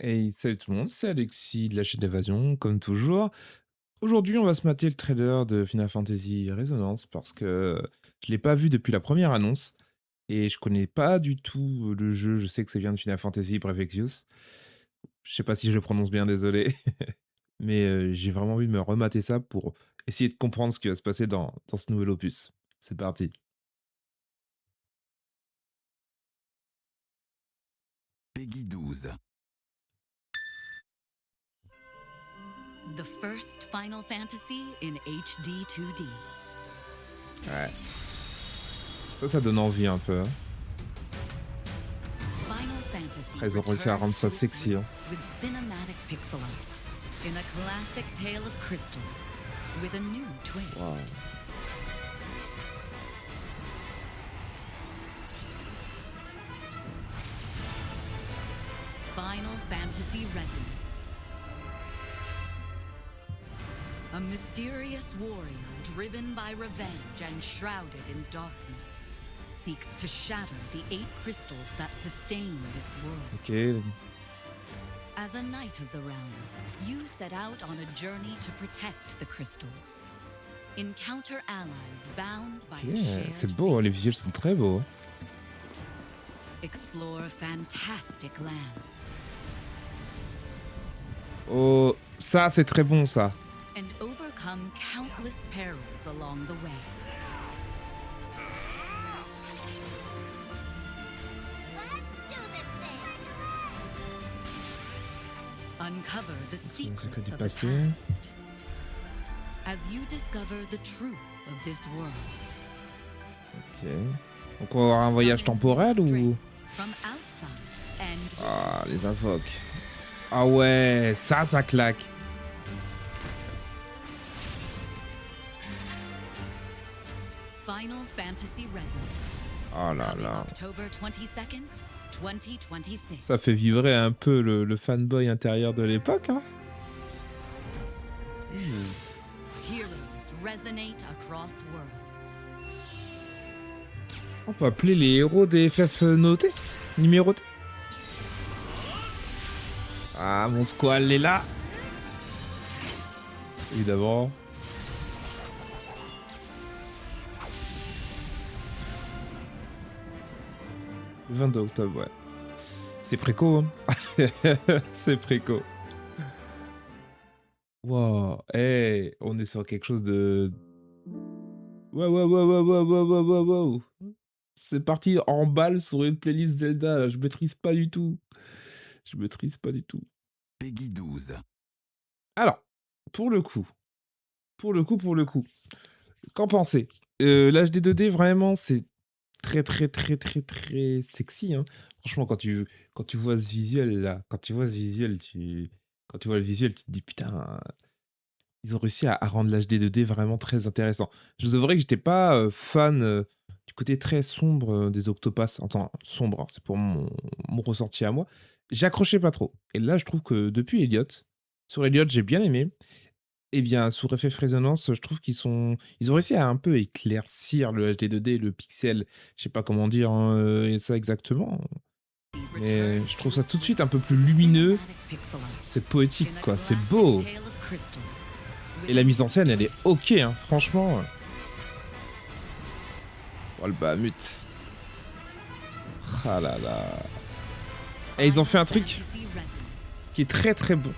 Hey, salut tout le monde, c'est Alexis de la chaîne d'évasion, comme toujours. Aujourd'hui, on va se mater le trailer de Final Fantasy Resonance parce que je l'ai pas vu depuis la première annonce et je connais pas du tout le jeu. Je sais que ça vient de Final Fantasy Brave Exvius. Je sais pas si je le prononce bien, désolé. Mais j'ai vraiment envie de me remater ça pour essayer de comprendre ce qui va se passer dans ce nouvel opus. C'est parti. Peggy 12. The first Final Fantasy in HD 2D. Ouais. Ça donne envie un peu, hein. Final Fantasy Après, ils ont réussi à rendre ça returns to its sexy, hein. roots with cinematic pixel art in a classic tale of crystals with a new twist. Wow. Final Fantasy Resonance. A mysterious warrior driven by revenge and shrouded in darkness seeks to shatter the 8 crystals that sustain this world. Ok. As a knight of the realm, you set out on a journey to protect the crystals. Encounter allies bound by a Ok. shared C'est beau, hein, les visuels sont très beaux, hein. explore fantastic lands, Oh, ça c'est très bon ça. and overcome countless perils along the way. Uncover the secrets secrets du of the passé. past as you discover the truth of this world. Ok. Donc on va avoir un voyage temporel ou... From outside and Ah, les invoques. Ah ouais, ça claque. Final Fantasy Resonance. Oh là Coming là. October 22nd, 2026. Ça fait vibrer un peu le fanboy intérieur de l'époque, hein. Heroes resonate across worlds. On peut appeler les héros des FF notés, numérotés. Ah, mon squal est là. Évidemment. Le 22 octobre, ouais. C'est préco, hein. C'est préco. Wow, hey, on est sur quelque chose de... Wow. C'est parti en balle sur une playlist Zelda, là. Je maîtrise pas du tout. Je maîtrise pas du tout. Peggy 12. Alors, pour le coup, qu'en pensez? L'HD 2D, vraiment, c'est très sexy, hein. Franchement, quand tu vois ce visuel, là, quand tu vois le visuel, tu te dis, putain, ils ont réussi à rendre l'HD 2D vraiment très intéressant. Je vous avouerai que j'étais pas fan du côté très sombre des Octopass. Enfin, sombre, hein, c'est pour mon ressenti à moi. J'accrochais pas trop. Et là, je trouve que depuis Elliot, sur Elliot, j'ai bien aimé. Eh bien, sur FF Resonance, je trouve ils ont réussi à un peu éclaircir le HD 2D, le pixel. Je sais pas comment dire hein, ça exactement. Mais je trouve ça tout de suite un peu plus lumineux. C'est poétique, quoi. C'est beau. Et la mise en scène, elle est ok, hein, franchement. Oh le Bahamut. Ah là là. Et ils ont fait un truc qui est très bon,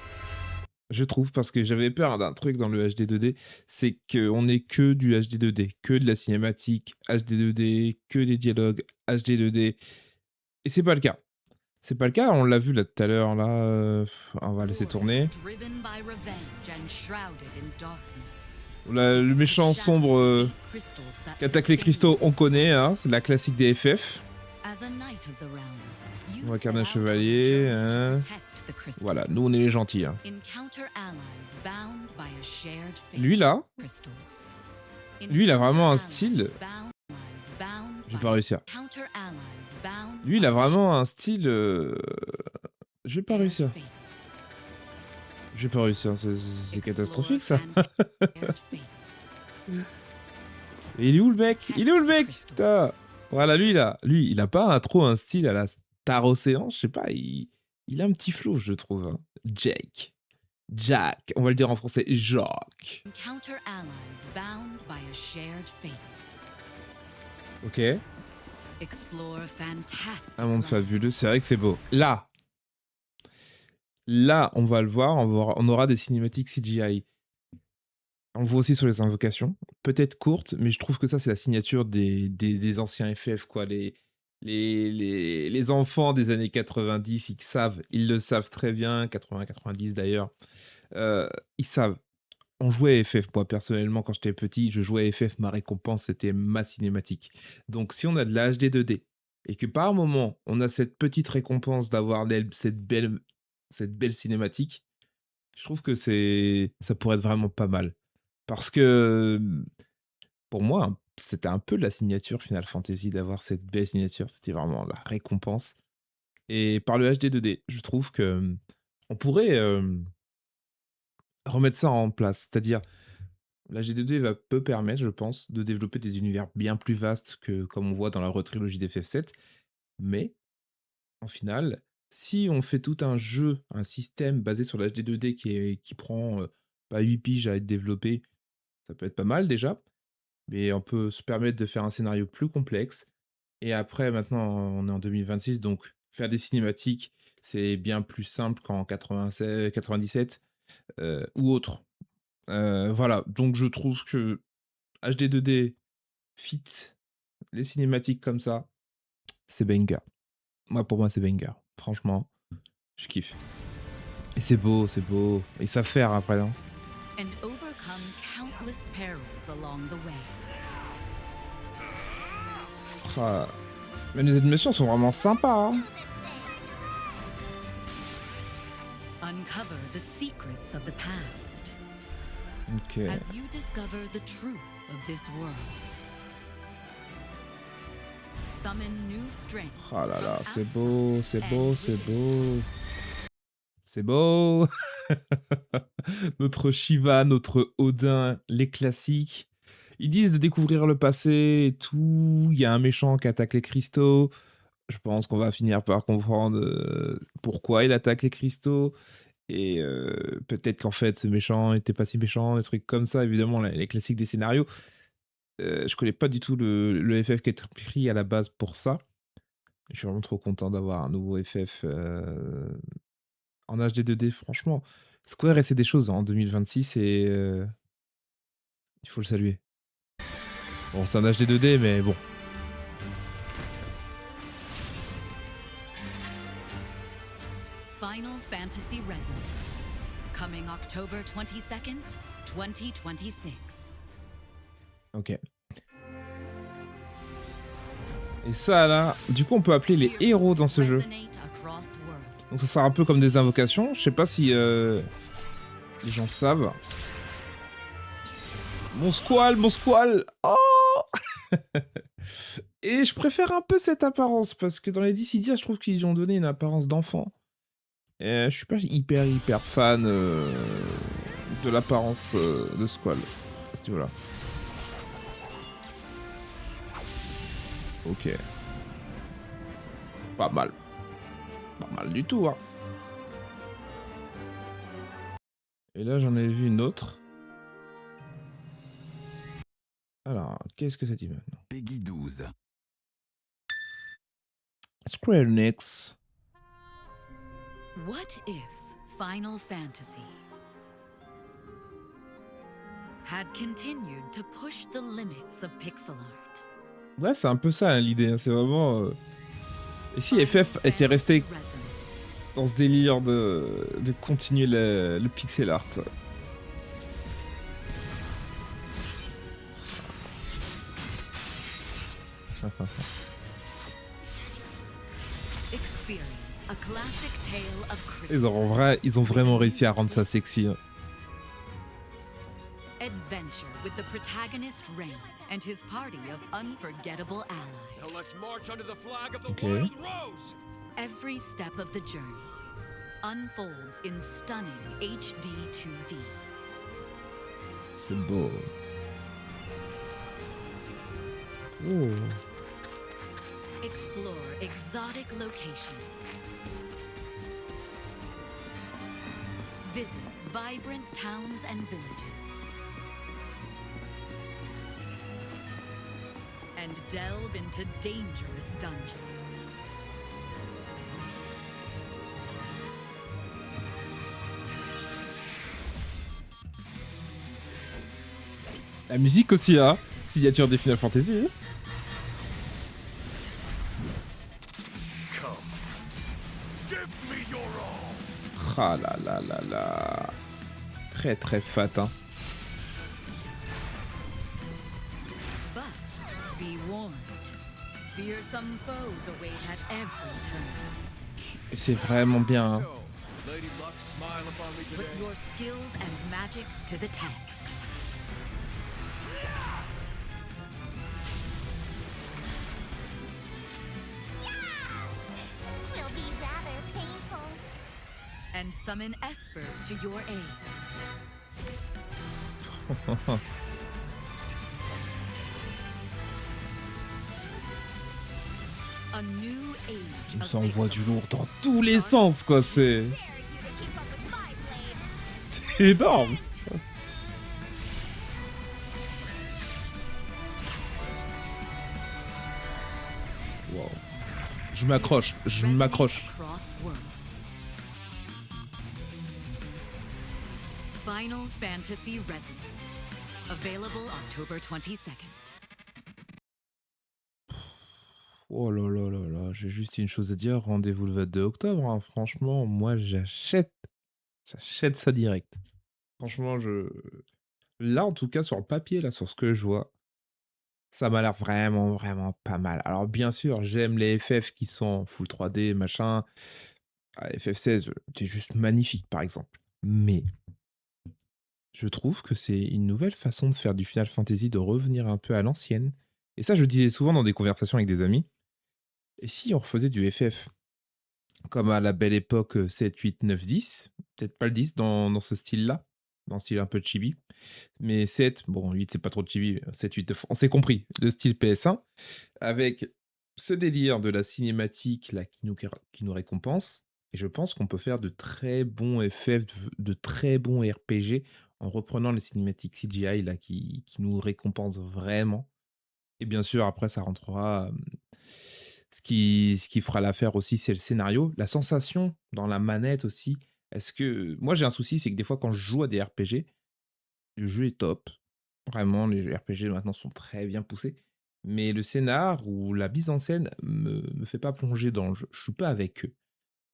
je trouve, parce que j'avais peur d'un truc dans le HD 2D, c'est qu'on est que du HD 2D, que de la cinématique HD 2D, que des dialogues HD 2D. Et c'est pas le cas. C'est pas le cas, on l'a vu là tout à l'heure, là. On va laisser tourner. Le méchant sombre qui attaque les cristaux, on connaît, hein, c'est la classique des FF. On incarne un chevalier, hein. Voilà, nous on est les gentils. Hein. Lui là, lui il a vraiment un style. Je vais pas réussir. Lui il a vraiment un style. Je vais pas réussir. Je vais pas réussir, c'est catastrophique ça. Et il est où le mec? Il est où le mec? Putain. Voilà, lui, il a pas trop un style à la Star Océan, je sais pas, Il a un petit flow, je trouve, hein. Jake. Jack, on va le dire en français, Jacques. Encounter allies bound by a shared fate. OK. Explore fantastic Un monde lands. fabuleux, c'est vrai que c'est beau. Là, on va le voir, on aura des cinématiques CGI. On le voit aussi sur les invocations, peut-être courtes, mais je trouve que ça, c'est la signature des anciens FF, quoi. Les enfants des années 90, ils le savent très bien, 80-90 d'ailleurs. Ils savent. On jouait à FF, moi personnellement, quand j'étais petit, je jouais à FF, ma récompense, c'était ma cinématique. Donc si on a de la HD 2D, et que par moment, on a cette petite récompense d'avoir cette belle cinématique, je trouve que ça pourrait être vraiment pas mal. Parce que, pour moi, c'était un peu la signature Final Fantasy d'avoir cette belle signature. C'était vraiment la récompense. Et par le HD 2D, je trouve que on pourrait remettre ça en place. C'est-à-dire, la HD 2D peut permettre, je pense, de développer des univers bien plus vastes que comme on voit dans la retrilogie d'FF7. Mais, en final, si on fait tout un jeu, un système basé sur la HD 2D qui prend pas 8 piges à être développé, ça peut être pas mal déjà. Mais on peut se permettre de faire un scénario plus complexe. Et après, maintenant, on est en 2026, donc faire des cinématiques, c'est bien plus simple qu'en 96, 97 ou autre. Voilà, donc je trouve que HD 2D fit les cinématiques comme ça, c'est banger. Moi, pour moi, c'est banger. Franchement, je kiffe. Et c'est beau, c'est beau. Ils savent faire après, hein. And overcome countless perils along the way. Ah. Mais les animations sont vraiment sympas, hein. Uncover the secrets of the past Ok. as you discover the truth of this world. Summon new strength. Oh là là, from c'est beau, outside c'est beau, and c'est within. beau. C'est beau. Notre Shiva, notre Odin, les classiques. Ils disent de découvrir le passé et tout. Il y a un méchant qui attaque les cristaux. Je pense qu'on va finir par comprendre pourquoi il attaque les cristaux. Et peut-être qu'en fait, ce méchant était pas si méchant, des trucs comme ça. Évidemment, les classiques des scénarios. Je connais pas du tout le FF qui a été pris à la base pour ça. Je suis vraiment trop content d'avoir un nouveau FF en HD 2D. Franchement, Square essaie des choses en 2026 et il faut le saluer. Bon, c'est un HD 2D, mais bon. Final Fantasy Resonance. Coming October 22nd, 2026. Ok. Et ça là, du coup on peut appeler les héros dans ce jeu. Resonate across world. Donc ça sert un peu comme des invocations. Je sais pas si les gens savent. Mon squal, mon squal. Oh. Et je préfère un peu cette apparence parce que dans les Dissidia, je trouve qu'ils ont donné une apparence d'enfant. Et je suis pas hyper fan de l'apparence de Squall à ce niveau-là. Ok. Pas mal. Pas mal du tout, hein. Et là, j'en ai vu une autre. Alors, qu'est-ce que ça dit maintenant? Peggy 12. Square Enix. What if Final Fantasy had continued to push the limits of pixel art? Ouais, c'est un peu ça hein, l'idée. Hein. C'est vraiment. Et si FF était resté Resonance. dans ce délire de continuer le pixel art. Experience a classic tale of Ils ont vraiment réussi à rendre ça sexy. Hein. adventure with the protagonist Rain and his party of unforgettable allies. Now let's march under the flag of the Okay. Wild Rose! Every step of the journey unfolds in stunning HD 2D. C'est beau. Oh. Explore exotic locations. Visit vibrant towns and villages. And delve into dangerous dungeons. La musique aussi, hein. Signature des Final Fantasy. Hein. Come. Give me your all. Ah là là là là. Très très fat, hein. But be warned, fearsome foes await at every turn. Et c'est vraiment bien, hein. So, Lady Luck smile upon me Put today. your skills and magic to the test. It will be rather painful. And summon espers to your aid. A new age of Ça envoie du Ixalan. lourd dans tous les sens, quoi. C'est Dare you to keep up with my blade. c'est énorme. Wow. Je m'accroche, je Resonate m'accroche. across worlds. Final Fantasy Resonance. Available October 22nd. Oh là là là là, j'ai juste une chose à dire, rendez-vous le 22 octobre, hein. Franchement, moi j'achète ça direct. Franchement, là en tout cas sur le papier, là sur ce que je vois, ça m'a l'air vraiment vraiment pas mal. Alors bien sûr, j'aime les FF qui sont en full 3D, machin. Ah, FF16, c'est juste magnifique par exemple. Mais je trouve que c'est une nouvelle façon de faire du Final Fantasy, de revenir un peu à l'ancienne. Et ça, je le disais souvent dans des conversations avec des amis. Et si on refaisait du FF comme à la belle époque 7, 8, 9, 10, peut-être pas le 10 dans ce style-là, dans le style un peu chibi, mais 7, bon 8 c'est pas trop chibi, 7, 8, on s'est compris, le style PS1, avec ce délire de la cinématique là qui nous récompense, et je pense qu'on peut faire de très bons FF, de très bons RPG en reprenant les cinématiques CGI là qui nous récompensent vraiment. Et bien sûr, après, ça rentrera. Ce qui fera l'affaire aussi, c'est le scénario. La sensation dans la manette aussi. Est-ce que. Moi, j'ai un souci, c'est que des fois, quand je joue à des RPG, le jeu est top. Vraiment, les RPG maintenant sont très bien poussés. Mais le scénar ou la mise en scène me fait pas plonger dans le jeu. Je suis pas avec eux.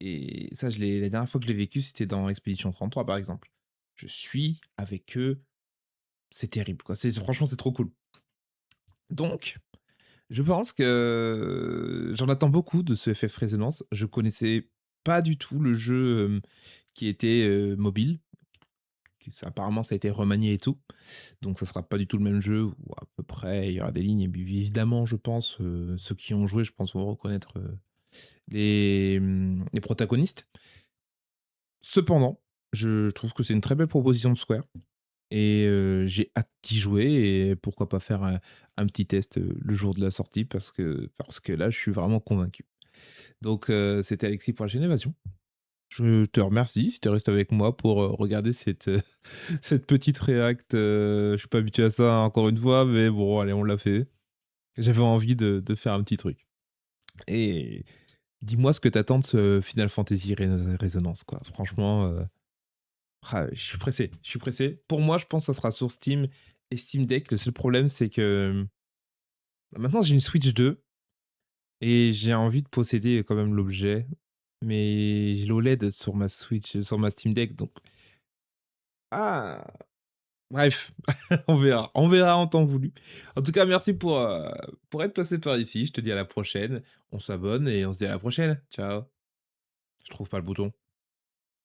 Et ça, la dernière fois que je l'ai vécu, c'était dans Expédition 33, par exemple. Je suis avec eux. C'est terrible, quoi. Franchement, c'est trop cool. Donc, je pense que j'en attends beaucoup de ce FF Résonance. Je connaissais pas du tout le jeu qui était mobile. Apparemment, ça a été remanié et tout. Donc, ça sera pas du tout le même jeu. Ou à peu près, il y aura des lignes. Et puis, évidemment, je pense, ceux qui ont joué, je pense, vont reconnaître les protagonistes. Cependant, je trouve que c'est une très belle proposition de Square. Et j'ai hâte d'y jouer et pourquoi pas faire un petit test le jour de la sortie parce que là, je suis vraiment convaincu. Donc, c'était Alexis pour la chaîne Évasion. Je te remercie si tu restes avec moi pour regarder cette petite réact. Je suis pas habitué à ça encore une fois, mais bon, allez, on l'a fait. J'avais envie de faire un petit truc. Et dis-moi ce que t'attends de ce Final Fantasy Résonance, quoi. Franchement, je suis pressé, je suis pressé. Pour moi, je pense que ça sera sur Steam et Steam Deck. Le seul problème, c'est que maintenant, j'ai une Switch 2 et j'ai envie de posséder quand même l'objet. Mais j'ai l'OLED sur ma Switch, sur ma Steam Deck, donc... Ah, bref, on verra en temps voulu. En tout cas, merci pour être passé par ici. Je te dis à la prochaine. On s'abonne et on se dit à la prochaine. Ciao. Je trouve pas le bouton.